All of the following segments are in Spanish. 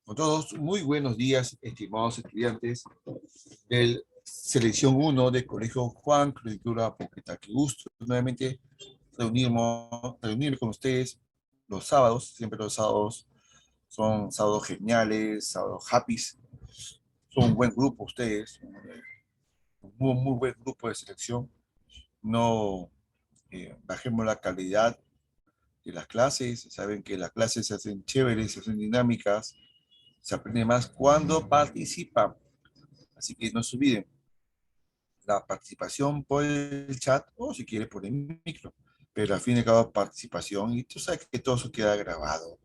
Con todos, muy buenos días, estimados estudiantes del Selección 1 del Colegio Juan Cultura Poqueta. Qué gusto nuevamente reunirme con ustedes los sábados. Siempre los sábados son sábados geniales, sábados happy. Son un buen grupo ustedes, un muy buen grupo de selección. No bajemos la calidad de las clases. Saben que las clases se hacen chéveres, se hacen dinámicas, se aprende más cuando participan. Así que no se olviden la participación por el chat o si quiere por el micro. Pero al fin y al cabo participación y tú sabes que todo eso queda grabado.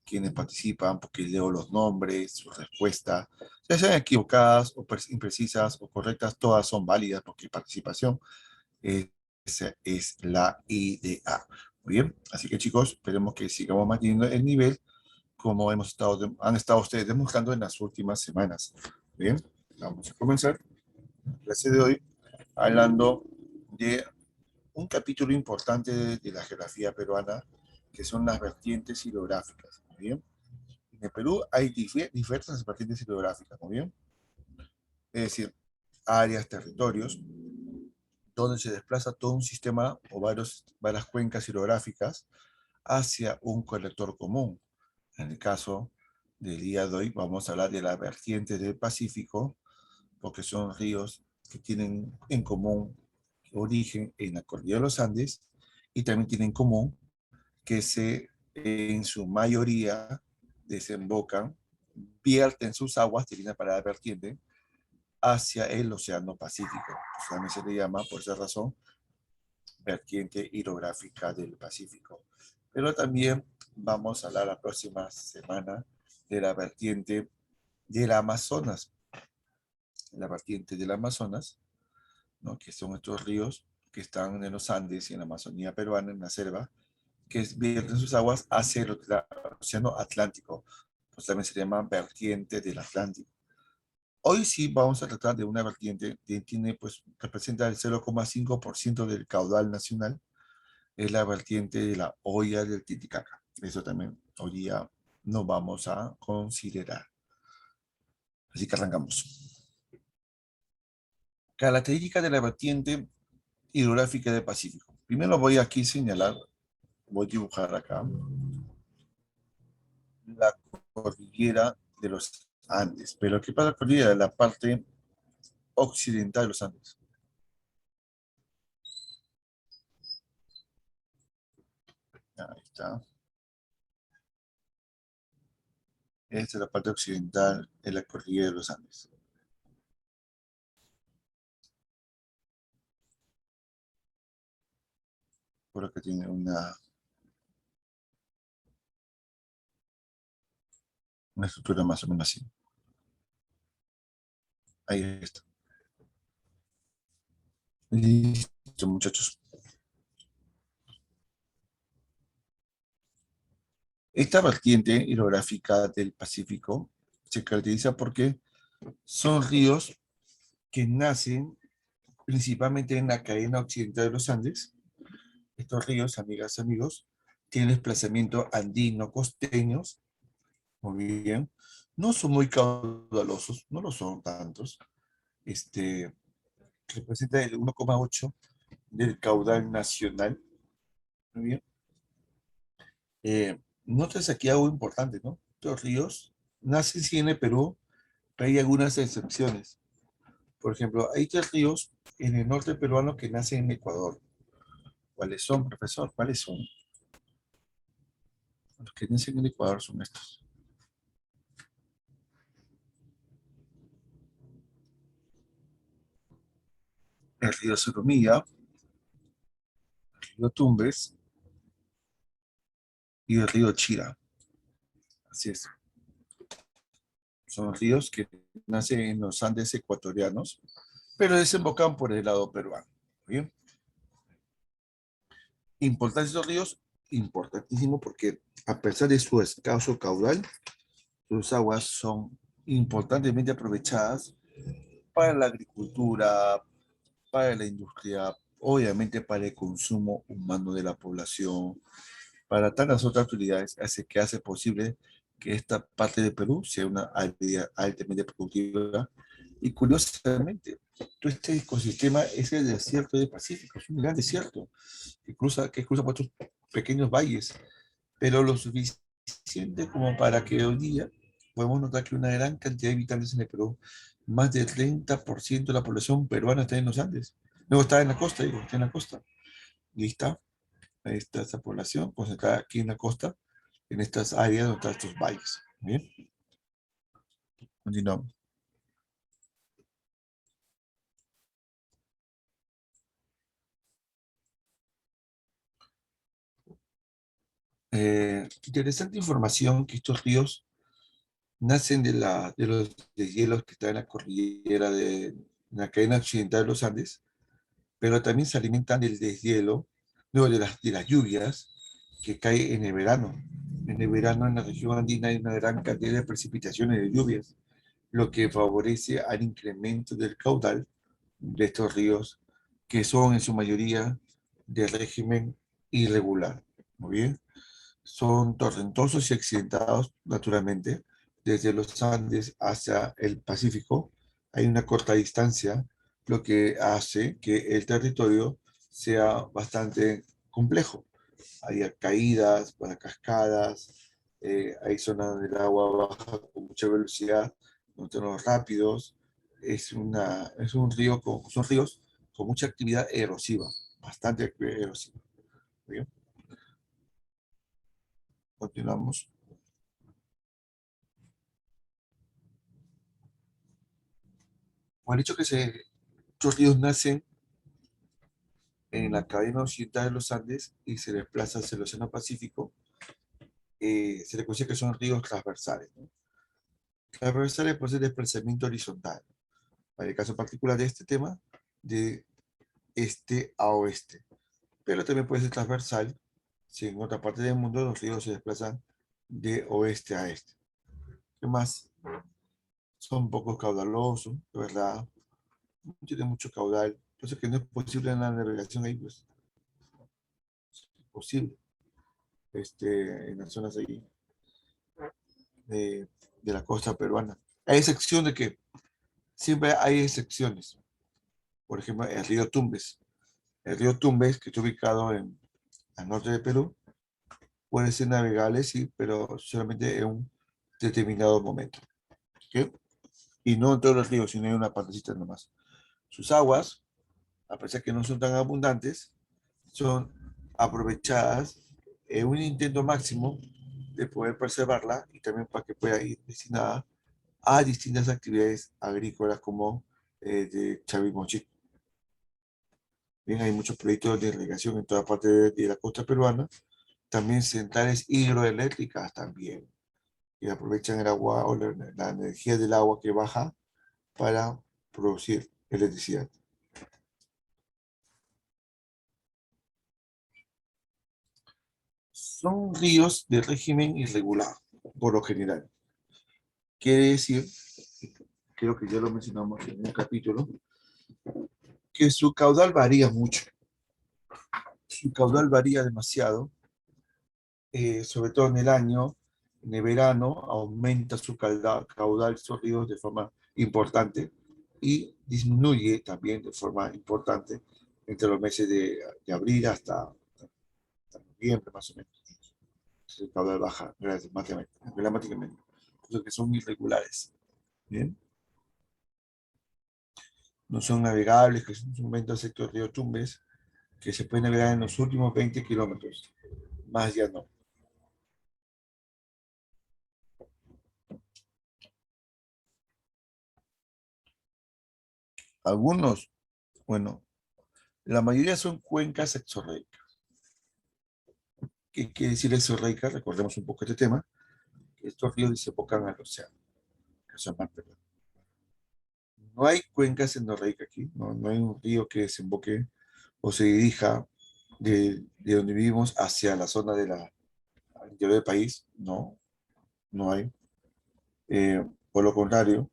Quienes participan, porque leo los nombres, sus respuestas, ya sean equivocadas o imprecisas o correctas, todas son válidas porque participación es la idea. Muy bien, así que chicos, esperemos que sigamos manteniendo el nivel como han estado ustedes demostrando en las últimas semanas. Bien, vamos a comenzar la clase de hoy hablando de un capítulo importante de la geografía peruana, que son las vertientes hidrográficas. Muy bien. En el Perú hay diversas vertientes hidrográficas, muy bien. Es decir, áreas, territorios, donde se desplaza todo un sistema o varias cuencas hidrográficas hacia un colector común. En el caso del día de hoy vamos a hablar de las vertientes del Pacífico, porque son ríos que tienen en común origen en la cordillera de los Andes y también tienen en común que en su mayoría desembocan, vierten sus aguas, tienen para la vertiente, hacia el Océano Pacífico. Pues también se le llama, por esa razón, vertiente hidrográfica del Pacífico. Pero también vamos a hablar la próxima semana de la vertiente del Amazonas. La vertiente del Amazonas, ¿no? Que son estos ríos que están en los Andes y en la Amazonía peruana, en la selva, que vierten sus aguas hacia el Océano Atlántico. Pues también se llama vertiente del Atlántico. Hoy sí vamos a tratar de una vertiente que tiene, pues, representa el 0,5% del caudal nacional, es la vertiente de la Hoya del Titicaca. Eso también hoy día no vamos a considerar. Así que arrancamos. Características de la vertiente hidrográfica del Pacífico. Primero voy aquí a señalar, voy a dibujar acá, la cordillera de los Andes. Pero ¿qué pasa con la cordillera? De la parte occidental de los Andes. Ahí está. Esta es la parte occidental de la cordillera de los Andes. Por acá tiene una estructura más o menos así. Ahí está. Listo, muchachos. Esta vertiente hidrográfica del Pacífico se caracteriza porque son ríos que nacen principalmente en la cadena occidental de los Andes. Estos ríos, amigas y amigos, tienen desplazamiento andino costeños, muy bien. No son muy caudalosos, no lo son tantos. Representa el 1,8 del caudal nacional, muy bien. Notas aquí algo importante, ¿no? Estos ríos nacen sí en el Perú, pero hay algunas excepciones. Por ejemplo, hay tres ríos en el norte peruano que nacen en Ecuador. ¿Cuáles son, profesor? ¿Cuáles son? Los que nacen en Ecuador son estos. El río Surumilla, el río Tumbes y el río Chira. Así es. Son ríos que nacen en los Andes ecuatorianos, pero desembocan por el lado peruano. ¿Bien? Importantes los ríos, importantísimo porque a pesar de su escaso caudal, sus aguas son importantemente aprovechadas para la agricultura, para la industria, obviamente para el consumo humano de la población, para tantas otras utilidades, hace posible que esta parte de Perú sea una área altamente productiva. Y curiosamente, todo este ecosistema es el desierto del Pacífico, es un gran desierto que cruza por otros pequeños valles, pero lo suficiente como para que hoy día podemos notar que una gran cantidad de habitantes en el Perú, más del 30% de la población peruana está en los Andes. Luego está en la costa, digo, está en la costa. Y ahí está esa población concentrada aquí en la costa, en estas áreas donde están estos valles. Bien, continuamos. Interesante información que estos ríos nacen de los deshielos que están en la cordillera en la cadena occidental de los Andes, pero también se alimentan del deshielo, luego de las lluvias que cae en el verano. En el verano en la región andina hay una gran cantidad de precipitaciones de lluvias, lo que favorece al incremento del caudal de estos ríos, que son en su mayoría de régimen irregular. Muy bien. Son torrentosos y accidentados naturalmente desde los Andes hacia el Pacífico. Hay una corta distancia, lo que hace que el territorio sea bastante complejo. Hay caídas, para cascadas, hay zonas donde el agua baja con mucha velocidad, montones rápidos. Es un río son ríos con mucha actividad erosiva, bastante actividad erosiva. ¿Bien? Continuamos. Por el hecho que estos ríos nacen en la cadena occidental de los Andes y se desplazan hacia el Océano Pacífico, se le considera que son ríos transversales, ¿no? Transversales por ser desplazamiento horizontal. Para el caso particular de este tema, de este a oeste. Pero también puede ser transversal si en otra parte del mundo los ríos se desplazan de oeste a este. ¿Qué más? Son poco caudalosos, de verdad. No tienen mucho caudal. Entonces que no es posible la navegación ahí, pues es imposible. En las zonas ahí de la costa peruana. A excepción de que siempre hay excepciones. Por ejemplo, el río Tumbes. El río Tumbes, que está ubicado al norte de Perú, puede ser navegable, sí, pero solamente en un determinado momento. ¿Ok? Y no en todos los ríos, sino en una partecita nomás. Sus aguas, a pesar que no son tan abundantes, son aprovechadas en un intento máximo de poder preservarla y también para que pueda ir destinada a distintas actividades agrícolas como de Chavimochic. Bien, hay muchos proyectos de irrigación en toda parte de la costa peruana, también centrales hidroeléctricas también, que aprovechan el agua o la energía del agua que baja para producir electricidad. Son ríos de régimen irregular, por lo general. Quiere decir, creo que ya lo mencionamos en un capítulo, que su caudal varía mucho. Su caudal varía demasiado, sobre todo en el año, en el verano, aumenta su caudal, sus ríos de forma importante y disminuye también de forma importante entre los meses de abril hasta noviembre, más o menos. Entonces, el caudal baja dramáticamente, porque son irregulares. ¿Bien? No son navegables, que es un momento sector río Tumbes, que se puede navegar en los últimos 20 kilómetros, más ya no. Algunos, bueno, la mayoría son cuencas exorreicas. ¿Qué quiere decir exorreica? Recordemos un poco este tema, que estos ríos desembocan al océano, que son mar, perdón. No hay cuencas endorreicas aquí, no hay un río que desemboque o se dirija de donde vivimos hacia la zona al interior del país, no, no hay. Por lo contrario,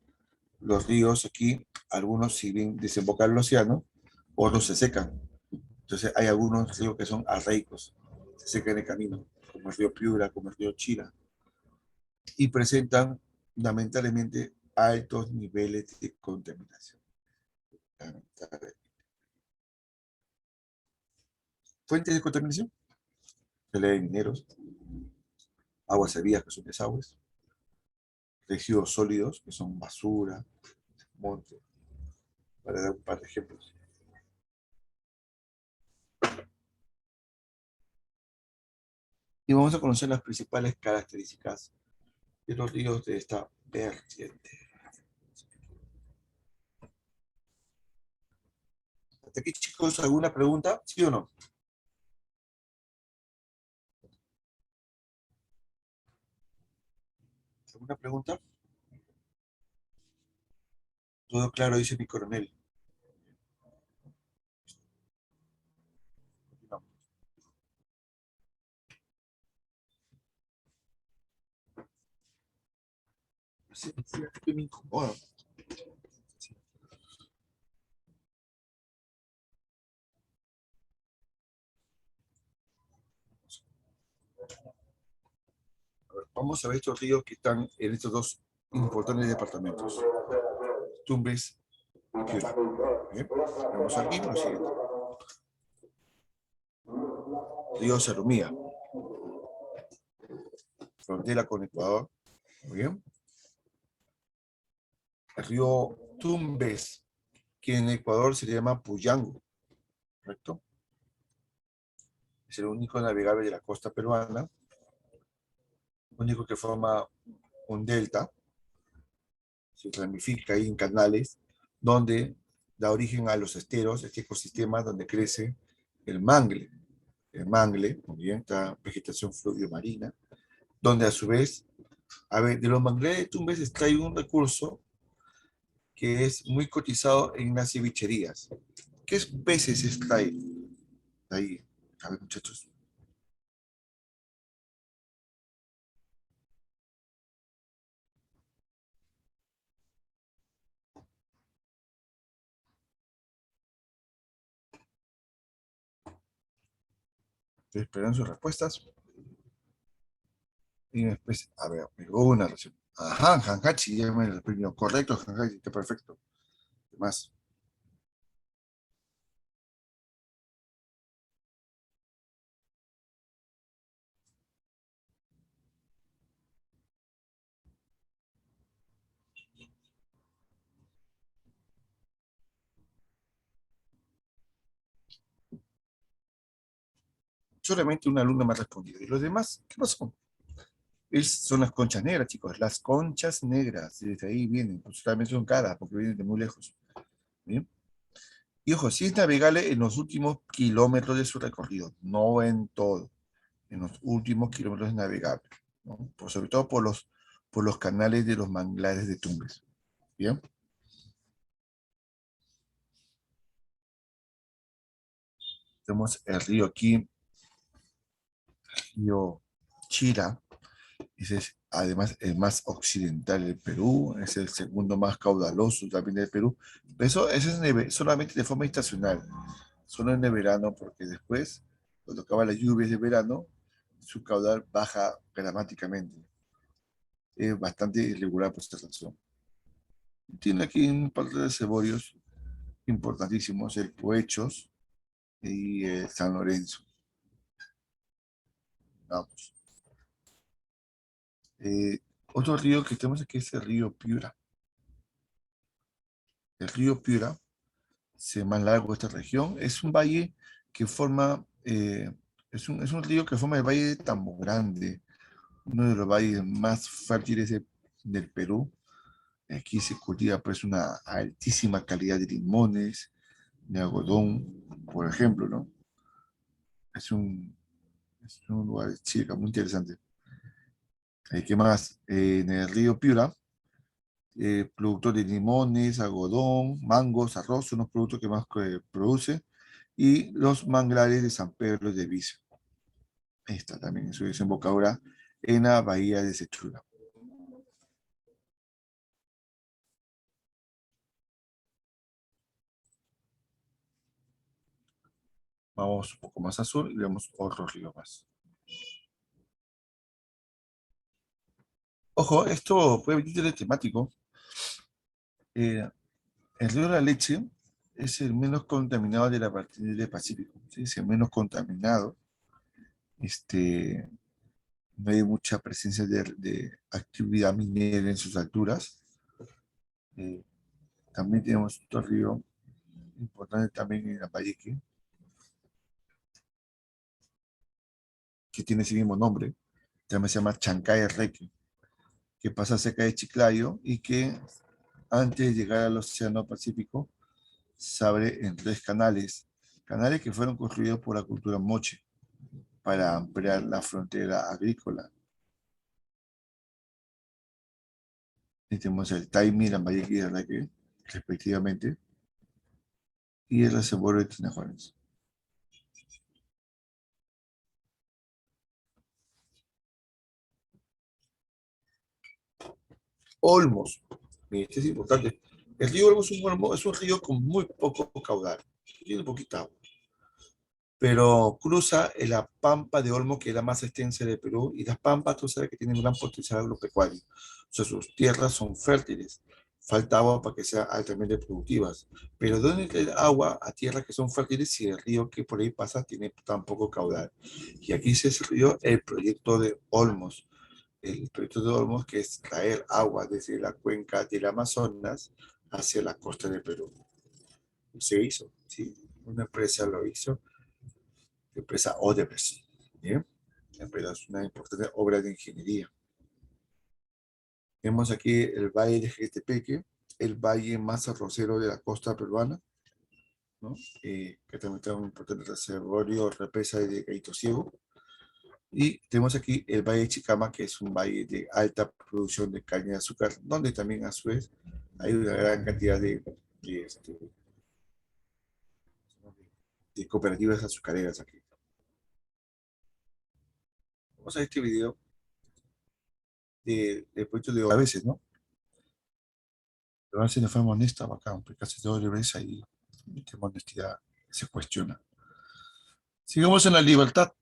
los ríos aquí, algunos si bien desembocan al océano, otros se secan. Entonces hay algunos ríos que son arreicos, se secan en el camino, como el río Piura, como el río Chira. y presentan lamentablemente altos niveles de contaminación. Fuentes de contaminación, pelea de mineros, aguas servidas, que son desagües, residuos sólidos, que son basura, monte, para dar un par de ejemplos. Y vamos a conocer las principales características de los ríos de esta vertiente. ¿Hasta aquí, chicos, alguna pregunta? ¿Sí o no? ¿Alguna pregunta? Todo claro, dice mi coronel. Sí, sí, que me incomoda. Vamos a ver estos ríos que están en estos dos importantes departamentos. Tumbes y Piura. Bien, vamos aquí lo siguiente. Río Sarumía, frontera con Ecuador. Muy bien. El río Tumbes, que en Ecuador se llama Puyango, ¿correcto? Es el único navegable de la costa peruana, único que forma un delta, se ramifica ahí en canales, donde da origen a los esteros, este ecosistema donde crece el mangle. El mangle, muy bien, está vegetación fluvio-marina, donde a su vez, a ver, de los manglares de Tumbes extrae un recurso que es muy cotizado en las cevicherías. ¿Qué peces extrae de ahí? A ver, muchachos. Estoy esperando sus respuestas. Y después, a ver, pegó una relación. Ajá, Hanhachi, ya me lo premio. Correcto, Hanhachi, está perfecto. ¿Qué más? Solamente una alumna me ha respondido. ¿Y los demás? ¿Qué pasó? Son las conchas negras, chicos. Las conchas negras. Desde ahí vienen. Pues solamente son caras porque vienen de muy lejos. ¿Bien? Y ojo, sí es navegable en los últimos kilómetros de su recorrido, no en todo. En los últimos kilómetros es navegable, ¿no? Sobre todo por los canales de los manglares de Tumbes. Bien, tenemos el río aquí, río Chira, ese es además el más occidental del Perú, es el segundo más caudaloso también del Perú. Eso es solamente de forma estacional, solo en el verano, porque después, cuando acaban las lluvias de verano, su caudal baja dramáticamente. Es bastante irregular por esta razón. Tiene aquí un par de reservorios importantísimos, el Poechos y el San Lorenzo. Vamos. Otro río que tenemos aquí es el río Piura. El río Piura es el más largo de esta región. Es un valle que forma, es un río que forma el valle de Tambo Grande, uno de los valles más fértiles del Perú. Aquí se cultiva pues una altísima calidad de limones, de algodón, por ejemplo, ¿no? Es un, es un lugar chica muy interesante. ¿Qué más? En el río Piura, productor de limones, algodón, mangos, arroz, son los productos que más produce. Y los manglares de San Pedro de Viso. Esta también en su desembocadura en la bahía de Sechura. Vamos un poco más al sur y vemos otro río más. Ojo, esto puede venir temático. Eh, el río de la Leche es el menos contaminado de la vertiente del Pacífico. ¿Sí? Es el menos contaminado. Este, no hay mucha presencia de actividad minera en sus alturas. Eh, también tenemos otro río importante también en Lambayeque, que tiene ese mismo nombre. También se llama Chancay-Reque, que pasa cerca de Chiclayo y que antes de llegar al Océano Pacífico se abre en tres canales, canales que fueron construidos por la cultura moche para ampliar la frontera agrícola. Y tenemos el Taimi, Lambayeque y Reque, respectivamente, y el reservorio de Tinajuanes. Olmos. Este es importante. El río Olmos es un río con muy poco caudal. Tiene poquita agua. Pero cruza en la Pampa de Olmos, que es la más extensa de Perú, y las Pampas, tú sabes que tienen un gran potencial agropecuario. O sea, sus tierras son fértiles. Falta agua para que sean altamente productivas. Pero ¿dónde trae agua a tierras que son fértiles si el río que por ahí pasa tiene tan poco caudal? Y aquí se desarrolló el proyecto de Olmos. El proyecto de Olmos, que es traer agua desde la cuenca del Amazonas hacia la costa de Perú. Y se hizo, ¿sí? Una empresa lo hizo, la empresa Odebrecht, ¿bien? La empresa es una importante obra de ingeniería. Vemos aquí el valle de Jequetepeque, el valle más arrocero de la costa peruana, ¿no? Que también está un importante reservorio, represa de Caíto Ciego. Y tenemos aquí el Valle de Chicama, que es un valle de alta producción de caña de azúcar, donde también a su vez hay una gran cantidad de cooperativas azucareras aquí. Vamos a ver este video de proyectos de a veces, ¿no? Pero a veces de forma honesta, bacán, porque casi todo el vez ahí el tema de honestidad se cuestiona. Sigamos en la libertad.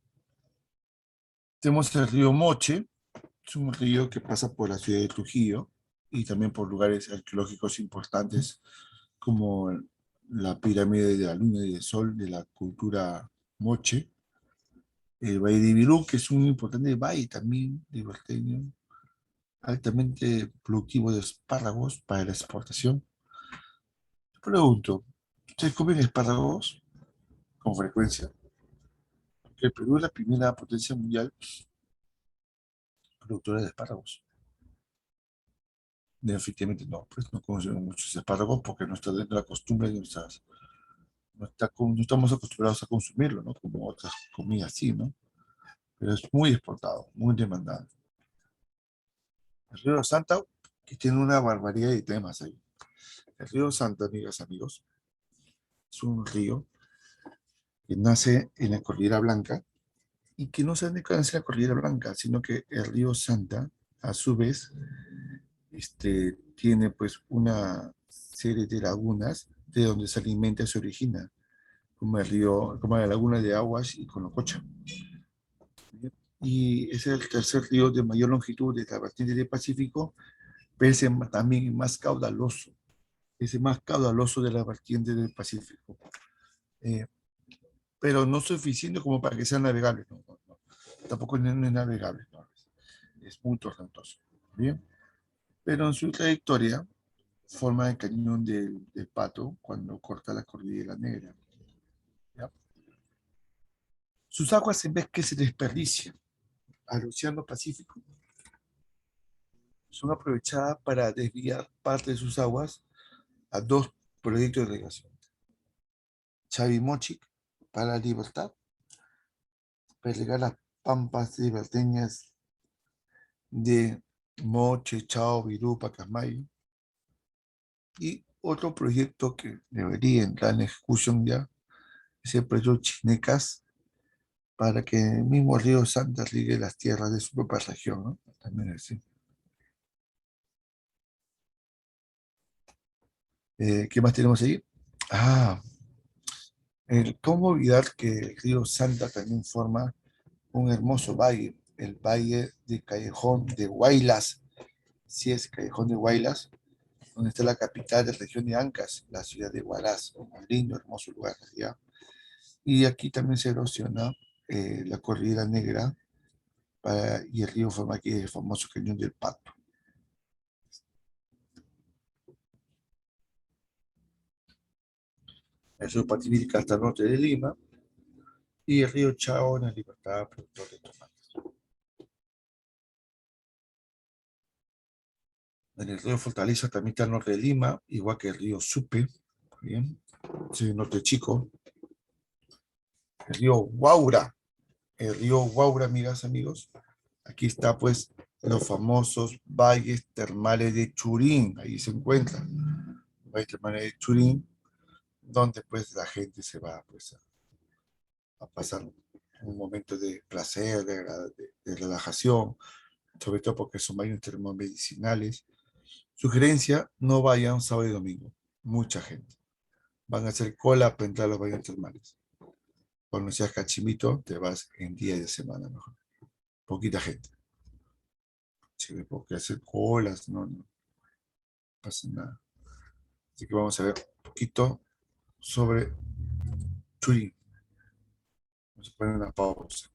Tenemos el río Moche, es un río que pasa por la ciudad de Trujillo y también por lugares arqueológicos importantes como la pirámide de la luna y del sol de la cultura moche, el valle de Ibirú, que es un importante valle también liberteño, altamente productivo de espárragos para la exportación. Pregunto, ¿ustedes comen espárragos con frecuencia? Porque el Perú es la primera potencia mundial productora de espárragos. Efectivamente, no, pues no consumimos muchos espárragos porque no está dentro de la costumbre de nuestras, no estamos acostumbrados a consumirlo, ¿no? Como otras comidas, sí, ¿no? Pero es muy exportado, muy demandado. El río Santa, que tiene una barbaridad de temas ahí. El río Santa, amigas, amigos, es un río que nace en la Cordillera Blanca y que no se nace en la Cordillera Blanca, sino que el río Santa, a su vez, tiene pues una serie de lagunas de donde se alimenta y se origina, como el río, como la laguna de Aguas y Conococha. Y es el tercer río de mayor longitud de la vertiente del Pacífico, pero es también más caudaloso. Es el más caudaloso de la vertiente del Pacífico. Eh, pero no suficiente como para que sea navegable. No, no, no. Tampoco no es navegable. No. Es muy torrentoso. Bien. Pero en su trayectoria forma el cañón del Pato cuando corta la Cordillera Negra. ¿Ya? Sus aguas, en vez que se desperdician al Océano Pacífico, son aprovechadas para desviar parte de sus aguas a dos proyectos de irrigación. Chavimochic para la Libertad, para irrigar las pampas liberteñas de Moche, Chao, Virú, Pacasmayo. Y otro proyecto que debería entrar en ejecución ya es el proyecto Chinecas para que el mismo río Santa riegue las tierras de su propia región, ¿no? También así. ¿Qué más tenemos ahí? Ah, ¿cómo olvidar que el río Santa también forma un hermoso valle, el valle de Callejón de Huaylas, Sí, es Callejón de Huaylas, donde está la capital de la región de Ancash, la ciudad de Huaraz, un lindo, hermoso lugar, ¿ya? Y aquí también se erosiona la Cordillera Negra y el río forma aquí el famoso Cañón del Pato. El río Pativilca hasta el norte de Lima y el río Chao en la Libertad, productor de tomates. En el río Fortaleza también está el norte de Lima, igual que el río Supe, bien, sí, el norte Chico, el río Guaura, amigas, amigos. Aquí está pues los famosos valles termales de Churín, ahí se encuentran, valles termales de Churín, donde pues la gente se va pues a pasar un momento de placer, de relajación, sobre todo porque son baños termomedicinales. Sugerencia, no vayan sábado y domingo, mucha gente. Van a hacer cola para entrar a los baños termales. Cuando seas cachimito, te vas en día de semana mejor. Poquita gente. Sí, porque hacer colas, no pasa nada. Así que vamos a ver un poquito sobre Churín. Vamos a poner una pausa.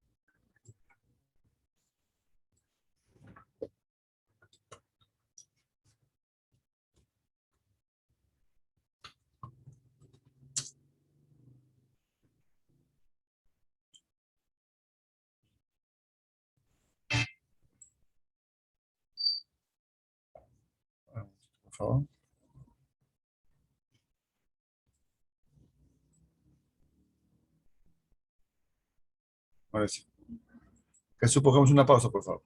Por favor. Ahora sí. Que pongamos una pausa, por favor.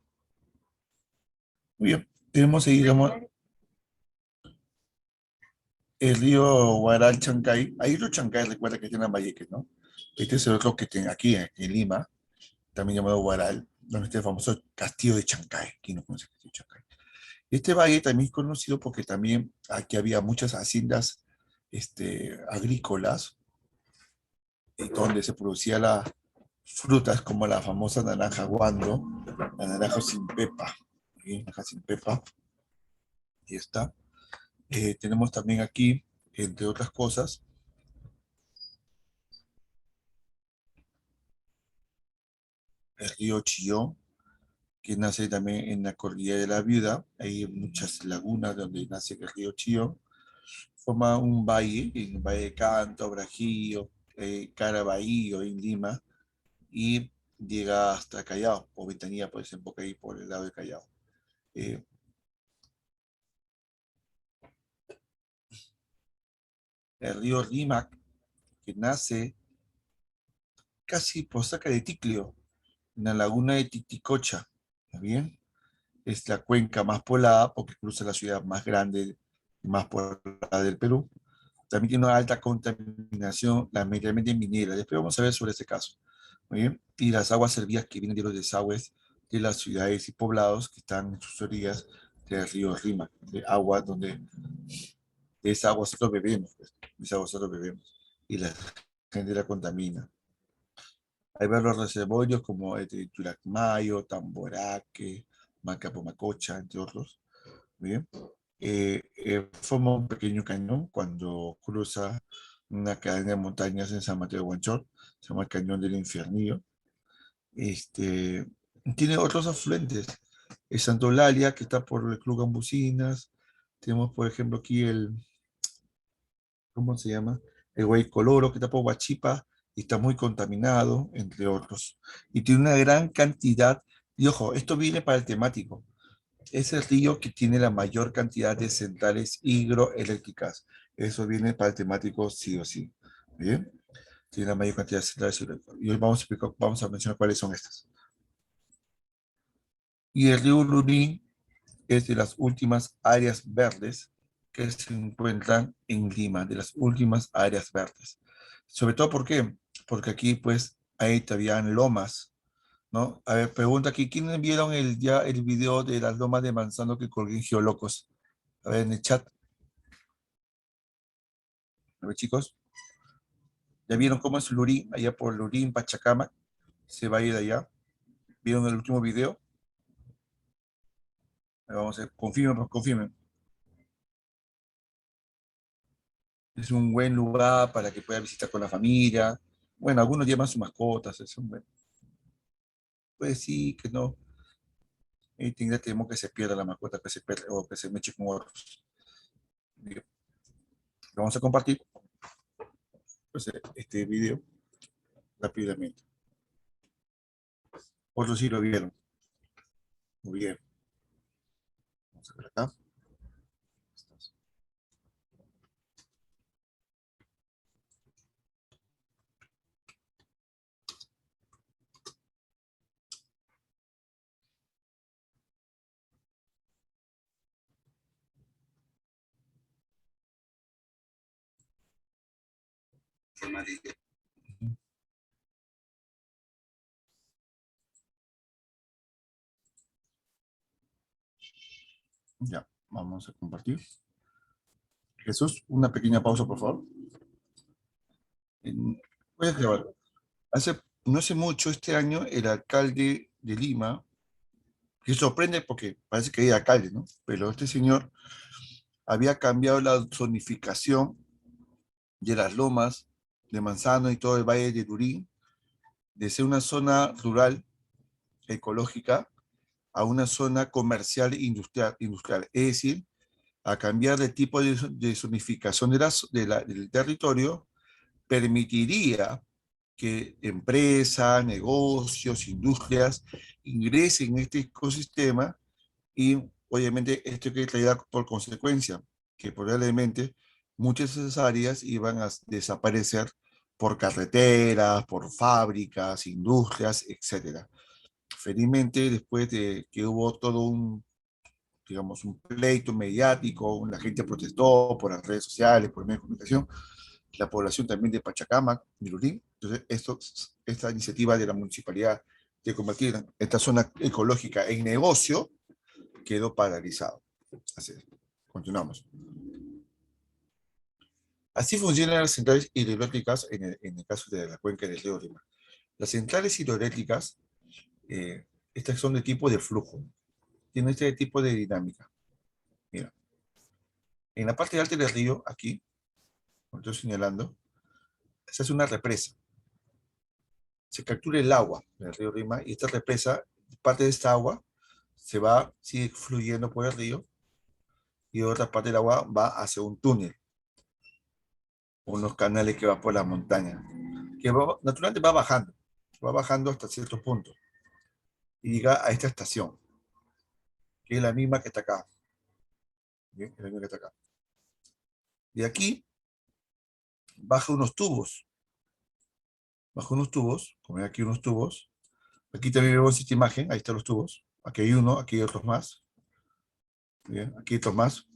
Muy bien. Tenemos ahí, digamos, el río Huaral Chancay. Hay río Chancay, recuerda que tiene Lambayeque, ¿no? Este es el otro que tiene aquí en Lima, también llamado Huaral, donde está el famoso Castillo de Chancay. Aquí no conoce el Castillo de Chancay. Este valle también es conocido porque también aquí había muchas haciendas agrícolas donde se producían las frutas como la famosa naranja guando, la naranja sin pepa, ¿sí? Naranja sin pepa, y está. Tenemos también aquí, entre otras cosas, el río Chillón, que nace también en la cordillera de la Viuda. Hay muchas lagunas donde nace el río Chillón. Forma un valle, el valle de Canto, Brajío, Caraballo en Lima, y llega hasta Callao, o Ventanilla, pues desemboca ahí por el lado de Callao. Eh, el río Rímac, que nace casi por cerca de Ticlio, en la laguna de Titicocha, ¿está bien? Es la cuenca más poblada porque cruza la ciudad más grande y más poblada del Perú. También tiene una alta contaminación, lamentablemente minera. Después vamos a ver sobre ese caso. Muy bien. Y las aguas servidas que vienen de los desagües de las ciudades y poblados que están en sus orillas del río Rima, de agua donde de esa agua nosotros bebemos, pues, de esa agua nosotros bebemos y la gente la contamina. Hay varios reservorios como el de Turacmayo, Tamboraque, Macapomacocha, entre otros. Muy bien. Forma un pequeño cañón cuando cruza una cadena de montañas en San Mateo de Huanchor, se llama el Cañón del Infiernillo. Este, tiene otros afluentes, el Santo Eulalia, que está por el Club Gambusinas. Tenemos, por ejemplo, aquí ¿cómo se llama? El Guaycoloro, que está por Huachipa y está muy contaminado, entre otros. Y tiene una gran cantidad, y ojo, esto viene para el temático, es el río que tiene la mayor cantidad de centrales hidroeléctricas. Eso viene para el temático sí o sí. ¿Bien? Tiene la mayor cantidad de centrales hidroeléctricas. Y hoy vamos a mencionar cuáles son estas. Y el río Lurín es de las últimas áreas verdes que se encuentran en Lima, de las últimas áreas verdes. Sobre todo, ¿por qué? Porque aquí, pues, ahí todavía lomas, ¿no? A ver, pregunta aquí, ¿quiénes vieron ya el video de las lomas de Manzano que colgué en Geolocos? A ver, en el chat. A ver, chicos, ¿ya vieron cómo es Lurín, allá por Lurín, Pachacama? Se va a ir allá. ¿Vieron el último video? Vamos a ver, confirmen, confirmen. Es un buen lugar para que pueda visitar con la familia. Bueno, algunos llevan sus mascotas, es un buen. Pues sí, que no. Y temo que se pierda la mascota, que se pierda, o que se meche con otros. Bien, vamos a compartir pues, este video rápidamente. Otros sí lo vieron. Muy bien. Vamos a ver acá. Ya, vamos a compartir. Jesús, una pequeña pausa, por favor. Voy a grabar. No hace mucho, este año, el alcalde de Lima, que sorprende porque parece que hay alcalde, ¿no? Pero este señor había cambiado la zonificación de las lomas de Manzano y todo el valle de Durín, de ser una zona rural ecológica a una zona comercial e industrial. Es decir, a cambiar de tipo de zonificación del territorio, permitiría que empresas, negocios, industrias ingresen en este ecosistema y obviamente esto que traerá por consecuencia que probablemente muchas de esas áreas iban a desaparecer por carreteras, por fábricas, industrias, etcétera. Felizmente, después de que hubo todo digamos, un pleito mediático, la gente protestó por las redes sociales, por medios de comunicación, la población también de Pachacamac, Mirulín. Entonces, esta iniciativa de la municipalidad de convertir esta zona ecológica en negocio quedó paralizado. Así es. Continuamos. Así funcionan las centrales hidroeléctricas en el caso de la cuenca del río Lima. Las centrales hidroeléctricas, estas son de tipo de flujo, tienen este tipo de dinámica. Mira, en la parte alta del río, aquí, como estoy señalando, se hace una represa. Se captura el agua del río Lima y esta represa, parte de esta agua, sigue fluyendo por el río y otra parte del agua va hacia un túnel, unos canales que va por la montaña, que naturalmente va bajando hasta cierto punto y llega a esta estación, que es la misma que está acá. ¿Bien? Es la misma que está acá. De aquí baja unos tubos, como hay aquí unos tubos. Aquí también vemos esta imagen, ahí están los tubos. Aquí hay uno, aquí hay otros más. Bien, aquí hay otros más.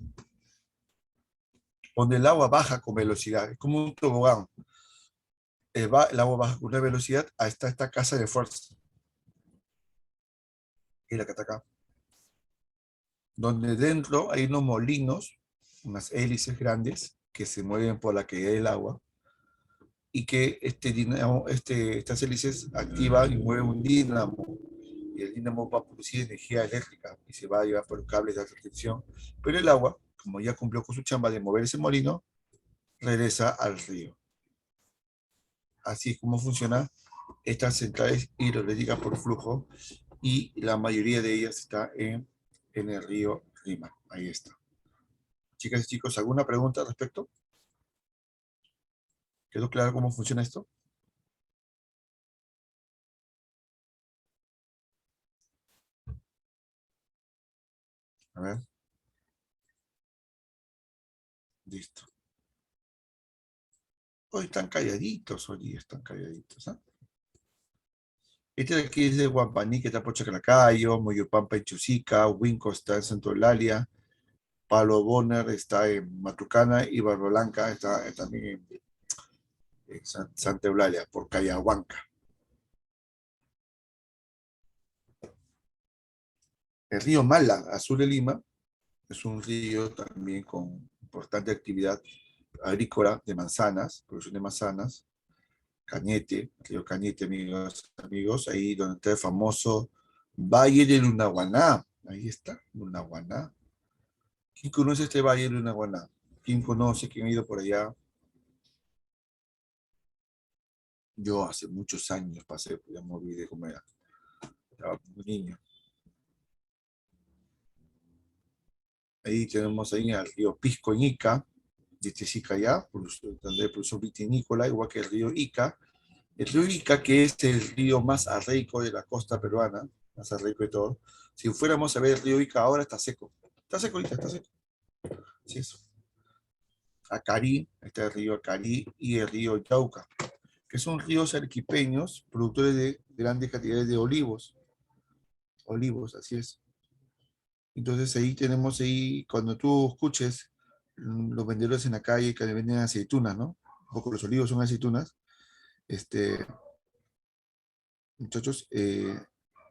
Donde el agua baja con velocidad, es como un tobogán. El agua baja con una velocidad hasta esta casa de fuerza, que es la que está acá. Donde dentro hay unos molinos, unas hélices grandes que se mueven por la caída del agua y que estas hélices activan y mueven un dínamo y el dínamo va a producir energía eléctrica y se va a llevar por cables de alta tensión, pero el agua, como ya cumplió con su chamba de mover ese molino, regresa al río. Así es como funcionan estas centrales hidroeléctricas por flujo y la mayoría de ellas está en el río Lima. Ahí está. Chicas y chicos, ¿alguna pregunta al respecto? ¿Quedó claro cómo funciona esto? A ver, listo. Hoy están calladitos, hoy están calladitos. ¿Ah? Este de aquí es de Guampaní, que está por Chaclacayo, Moyopampa en Chusica, Winco está en Santo Eulalia, Palo Bonner está en Matucana y Barba Blanca está también en Santa Eulalia, por Cayahuanca. El río Mala, azul de Lima, es un río también con importante actividad agrícola de manzanas, producción de manzanas, Cañete, río Cañete, amigos, ahí donde está el famoso Valle de Lunahuaná. Ahí está, Lunahuaná. ¿Quién conoce este valle de Lunahuaná? ¿Quién conoce? ¿Quién ha ido por allá? Yo hace muchos años pasé, ya me olvidé cómo era. Estaba muy niño. Ahí tenemos ahí al río Pisco en Ica, de Ica ya, donde el profesor vitinícola, igual que el río Ica. El río Ica, que es el río más arreico de la costa peruana, más arreico de todo. Si fuéramos a ver el río Ica ahora, está seco. Está seco ahorita, está seco. Sí, eso. Acarí, está el río Acarí y el río Yauca, que son ríos arequipeños, productores de grandes cantidades de olivos. Olivos, así es. Entonces ahí tenemos ahí, cuando tú escuches los vendedores en la calle que le venden aceitunas, ¿no? Un poco los olivos son aceitunas, este, muchachos,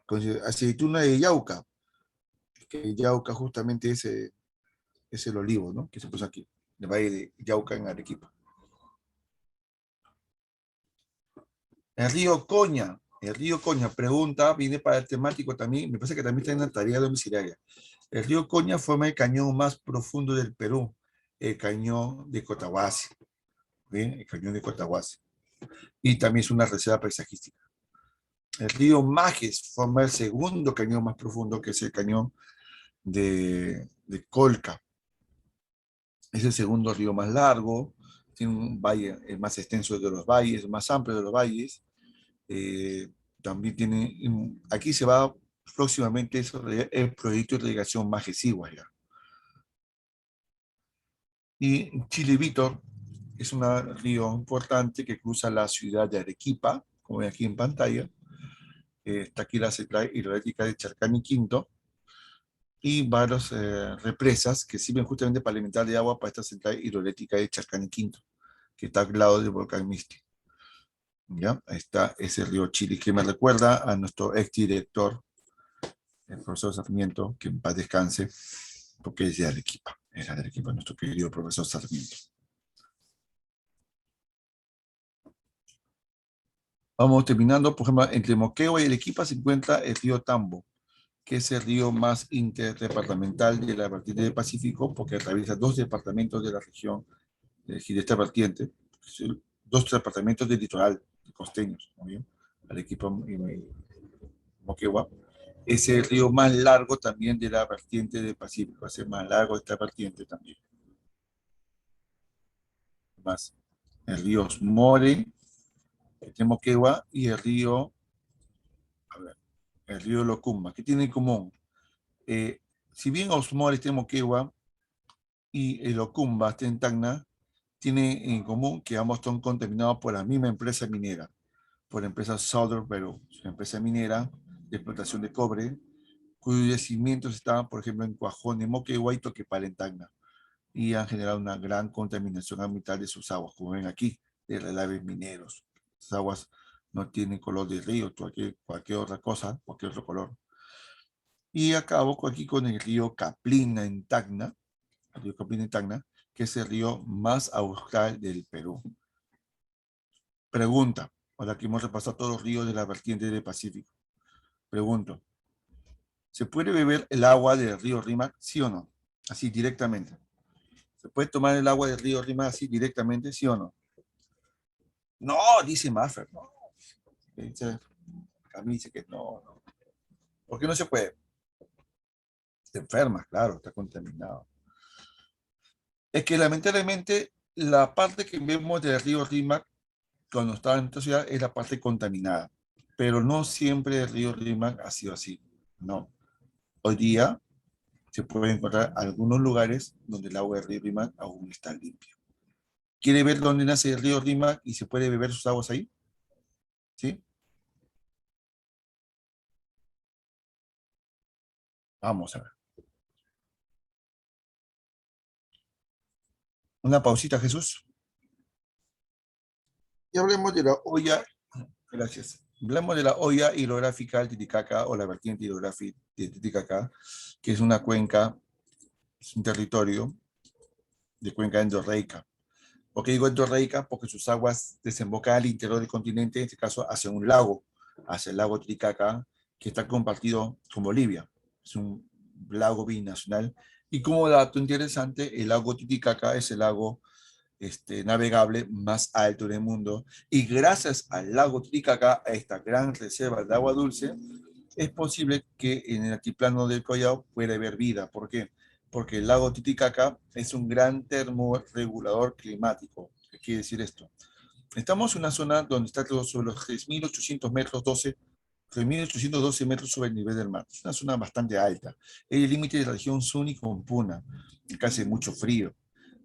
con aceituna de Yauca, que Yauca justamente es el olivo, ¿no? Que se puso aquí, en el valle de Yauca en Arequipa. El río Coña, pregunta, viene para el temático también, me parece que también está en la tarea domiciliaria. El río Coña forma el cañón más profundo del Perú, el cañón de Cotahuasi, ¿bien? El cañón de Cotahuasi. Y también es una reserva paisajística. El río Majes forma el segundo cañón más profundo, que es el cañón de Colca. Es el segundo río más largo, tiene un valle el más extenso de los valles, el más amplio de los valles. Eh, también tiene, aquí se va próximamente el proyecto de irrigación Majes-Iguas ya. Y Chile Vítor es un río importante que cruza la ciudad de Arequipa, como ven aquí en pantalla. Está aquí la central hidroeléctrica de Charcani Quinto y varias represas que sirven justamente para alimentar de agua para esta central hidroeléctrica de Charcani Quinto, que está al lado del volcán Misti. ¿Ya? Ahí está ese río Chile que me recuerda a nuestro exdirector, el profesor Sarmiento, que en paz descanse, porque es de Arequipa, era de Arequipa, nuestro querido profesor Sarmiento. Vamos terminando, por ejemplo, entre Moquegua y Arequipa se encuentra el río Tambo, que es el río más interdepartamental de la vertiente del Pacífico, porque atraviesa dos departamentos de la región de esta vertiente, dos departamentos del litoral costeños, ¿no bien? Arequipa y Moquegua. Es el río más largo también de la vertiente del Pacífico, es el más largo de esta vertiente también. Más el río More, el de Moquegua, y el río, a ver, el río Locumba. ¿Qué tiene en común? Si bien Osmore está en Moquegua y el Ocumba está en Tacna, tiene en común que ambos son contaminados por la misma empresa minera, por la empresa Southern Peru, una empresa minera de explotación de cobre, cuyos yacimientos estaban, por ejemplo, en Cuajone, Moquegua y Toquepala en Tacna, y han generado una gran contaminación ambiental de sus aguas, como ven aquí, de relaves mineros. Las aguas no tienen color de río, cualquier otra cosa, cualquier otro color. Y acabo aquí con el río Caplina en Tacna, el río Caplina en Tacna, que es el río más austral del Perú. Pregunta, ahora que hemos repasado todos los ríos de la vertiente del Pacífico. Pregunto, ¿se puede beber el agua del río Rímac, sí o no? Así directamente. ¿Se puede tomar el agua del río Rímac así directamente, sí o no? No, dice Maffer, no. A mí dice que no, no. ¿Por qué no se puede? Te enfermas, claro, está contaminado. Es que lamentablemente la parte que vemos del río Rímac cuando estaba en esta ciudad es la parte contaminada, pero no siempre el río Rímac ha sido así, no. Hoy día se puede encontrar algunos lugares donde el agua del río Rímac aún está limpia. ¿Quiere ver dónde nace el río Rímac y se puede beber sus aguas ahí? ¿Sí? Vamos a ver. Una pausita, Jesús. Y hablemos de la olla. Gracias. Hablamos de la olla hidrográfica del Titicaca o la vertiente hidrográfica del Titicaca, que es una cuenca, es un territorio de cuenca endorreica. ¿Por qué digo endorreica? Porque sus aguas desembocan al interior del continente, en este caso hacia un lago, hacia el lago Titicaca, que está compartido con Bolivia. Es un lago binacional. Y como dato interesante, el lago Titicaca es el lago navegable más alto del mundo. Y gracias al lago Titicaca, a esta gran reserva de agua dulce, es posible que en el altiplano del Collao pueda haber vida. ¿Por qué? Porque el lago Titicaca es un gran termorregulador climático. ¿Qué quiere decir esto? Estamos en una zona donde está sobre los 3.800 metros, 3.812 metros sobre el nivel del mar. Es una zona bastante alta. Es el límite de la región Suni con Puna. Casi mucho frío.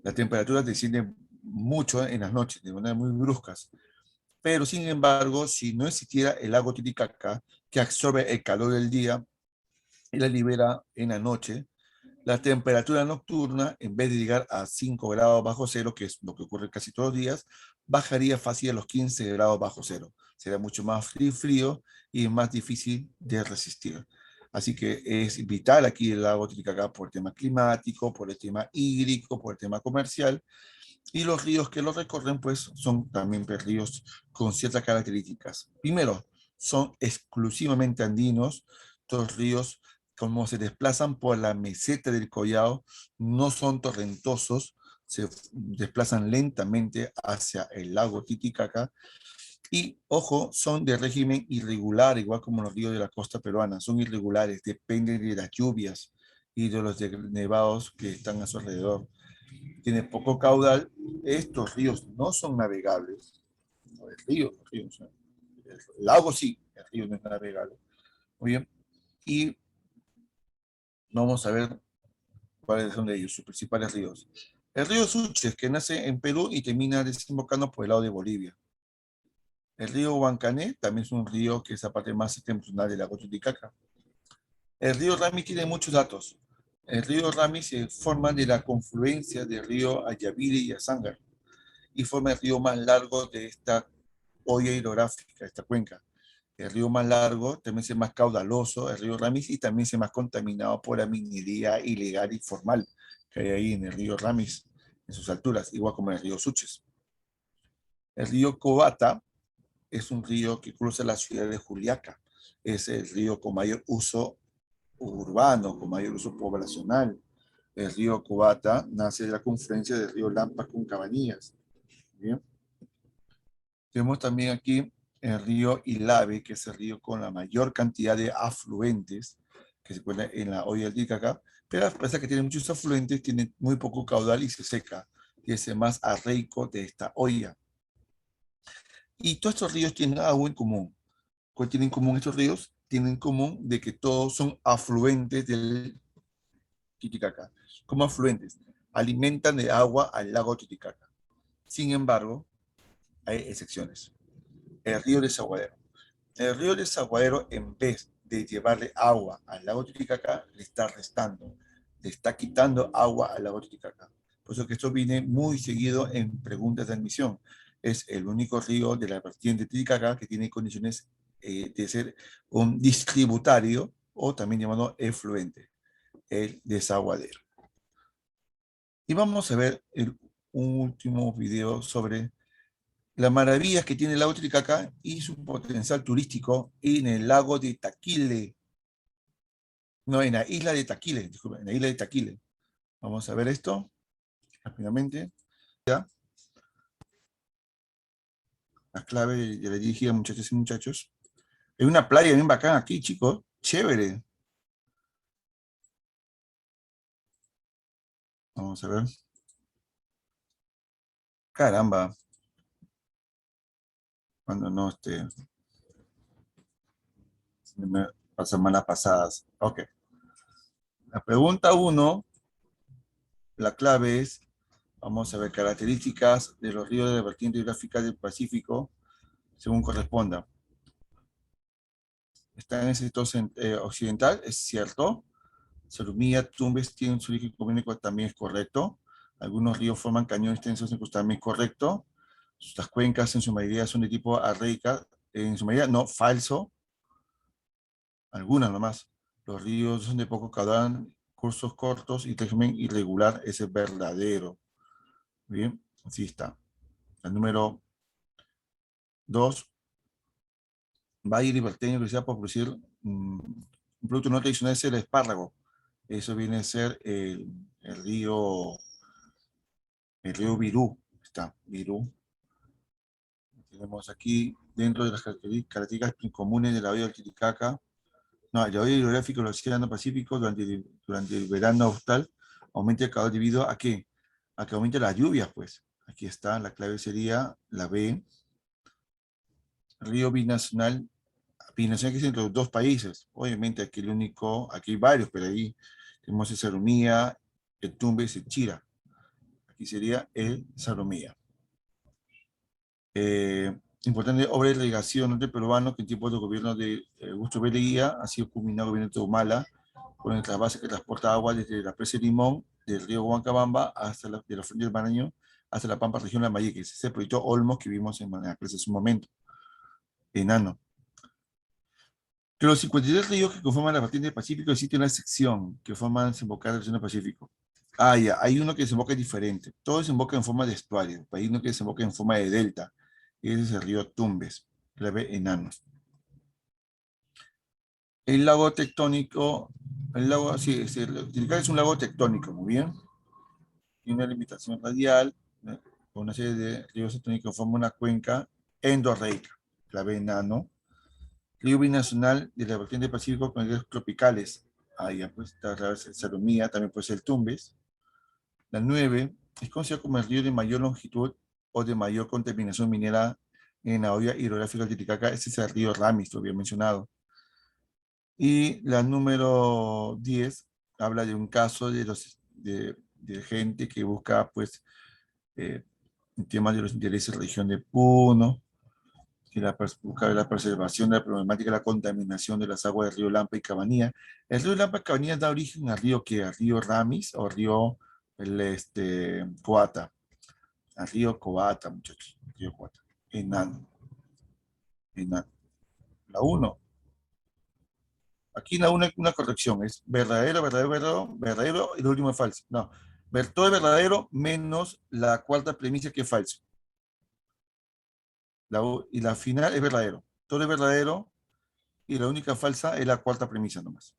La temperatura desciende mucho en las noches, de manera muy bruscas. Pero, sin embargo, si no existiera el lago Titicaca, que absorbe el calor del día y la libera en la noche, la temperatura nocturna, en vez de llegar a 5 grados bajo cero, que es lo que ocurre casi todos los días, bajaría fácil a los 15 grados bajo cero. Será mucho más frío y más difícil de resistir. Así que es vital aquí el lago Titicaca por el tema climático, por el tema hídrico, por el tema comercial. Y los ríos que los recorren, pues, son también ríos con ciertas características. Primero, son exclusivamente andinos. Estos ríos, como se desplazan por la meseta del Collao, no son torrentosos, se desplazan lentamente hacia el lago Titicaca. Y, ojo, son de régimen irregular, igual como los ríos de la costa peruana. Son irregulares, dependen de las lluvias y de los nevados que están a su alrededor. Tiene poco caudal. Estos ríos no son navegables. No, el lago sí, el río no es navegable. Muy bien. Y vamos a ver cuáles son de ellos, sus principales ríos. El río Suches, que nace en Perú y termina desembocando por el lado de Bolivia. El río Huancané también es un río que es la parte más septentrional del lago Titicaca. El río Rami tiene muchos datos. El río Rami se forma de la confluencia del río Ayaviri y Azángaro y forma el río más largo de esta olla hidrográfica, esta cuenca. El río más largo, también es más caudaloso, el río Ramis, y también es más contaminado por la minería ilegal y formal que hay ahí en el río Ramis, en sus alturas, igual como en el río Suches. El río Cobata es un río que cruza la ciudad de Juliaca. Es el río con mayor uso urbano, con mayor uso poblacional. El río Cobata nace de la confluencia del río Lampa con Cabanillas. ¿Bien? Tenemos también aquí el río Ilave, que es el río con la mayor cantidad de afluentes que se encuentra en la olla del Titicaca, pero a pesar que tiene muchos afluentes, tiene muy poco caudal y se seca, y es el más arreico de esta olla. Y todos estos ríos tienen algo en común. ¿Cuál tienen en común estos ríos? Tienen en común de que todos son afluentes del Titicaca. Como afluentes, alimentan de agua al lago Titicaca. Sin embargo, hay excepciones. El río Desaguadero. El río Desaguadero, en vez de llevarle agua al lago Titicaca, le está restando, le está quitando agua al lago Titicaca. Por eso que esto viene muy seguido en preguntas de admisión. Es el único río de la vertiente Titicaca que tiene condiciones de ser un distributario o también llamado efluente, el desaguadero. Y vamos a ver un último video sobre las maravillas que tiene el lago Titicaca y su potencial turístico en el lago de Taquile. No, en la isla de Taquile, disculpen, en la isla de Taquile. Vamos a ver esto rápidamente. ¿Ya? La clave ya le dije a muchachos y muchachos. Hay una playa bien bacana aquí, chicos. Chévere. Vamos a ver. Caramba. Cuando no me pasan malas pasadas. Ok. La pregunta uno, la clave es, vamos a ver características de los ríos de la vertiente hidrográfica del Pacífico, según corresponda. Está en el sector occidental, es cierto. Salumía, Tumbes tienen su origen económico, también es correcto. Algunos ríos forman cañones tensos, también es correcto. Las cuencas en su mayoría son de tipo arreica, en su mayoría no, falso. Algunas nomás. Los ríos son de poco caudal, cursos cortos y régimen irregular, ese es verdadero. Bien, así está. El número 2, Valle Liberteño, que sea por producir un producto no tradicional, es el espárrago. Eso viene a ser el río Virú. Está, Virú. Tenemos aquí, dentro de las características comunes de la bahía del Titicaca, no, el horario hidrográfico del Océano Pacífico durante el verano austral aumenta el calor debido a qué? A que aumenta las lluvias, pues. Aquí está, la clave sería la B. Río binacional, binacional que es entre los dos países. Obviamente aquí el único, aquí hay varios, pero ahí tenemos el Sarumía, el Tumbes, el Chira. Aquí sería el Sarumía. Importante obra de irrigación norte peruano que en tiempos de gobierno de Augusto B. Leguía ha sido culminado el gobierno de Humala con el trasvase que transporta agua desde la presa de Limón, del río Huancabamba, hasta de la fuente del Marañón, hasta la Pampa, región de Lambayeque. Ese es el proyecto Olmos que vimos en la clase hace un momento, enano. Que los 53 ríos que conforman la vertiente del Pacífico existe una sección que forma desembocar el Océano Pacífico. Ah, ya, hay uno que desemboca diferente. Todo desemboca en forma de estuario. Hay uno que desemboca en forma de delta. Ese es el río Tumbes, clave enanos. El lago tectónico, el lago, sí, el Titicaca es un lago tectónico, muy bien. Tiene una limitación radial, ¿no? Con una serie de ríos tectónicos que forman una cuenca endorreica, clave enano. Río binacional de la vertiente Pacífico con ríos tropicales. Ahí ya pues está el Sarumía, también puede ser el Tumbes. La 9 es conocido como el río de mayor longitud o de mayor contaminación minera en la olla hidrográfica del Titicaca. Ese es el río Ramis, lo había mencionado. Y la número 10 habla de un caso de gente que busca, pues, el tema de los intereses de la región de Puno, que busca la preservación de la problemática de la contaminación de las aguas del río Lampa y Cabanía. El río Lampa y Cabanía da origen al río que al río Ramis o río Coata. Al río Coata, muchachos. Río Coata. Enano. Enano. La 1. Aquí la una corrección. Es verdadero, verdadero, verdadero, verdadero y lo último es falso. No. Todo es verdadero menos la cuarta premisa que es falso. Y la final es verdadero. Todo es verdadero y la única falsa es la cuarta premisa nomás.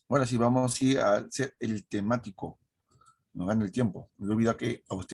Ahora sí, vamos sí, a hacer el temático. Nos gana el tiempo. Me olvida que a usted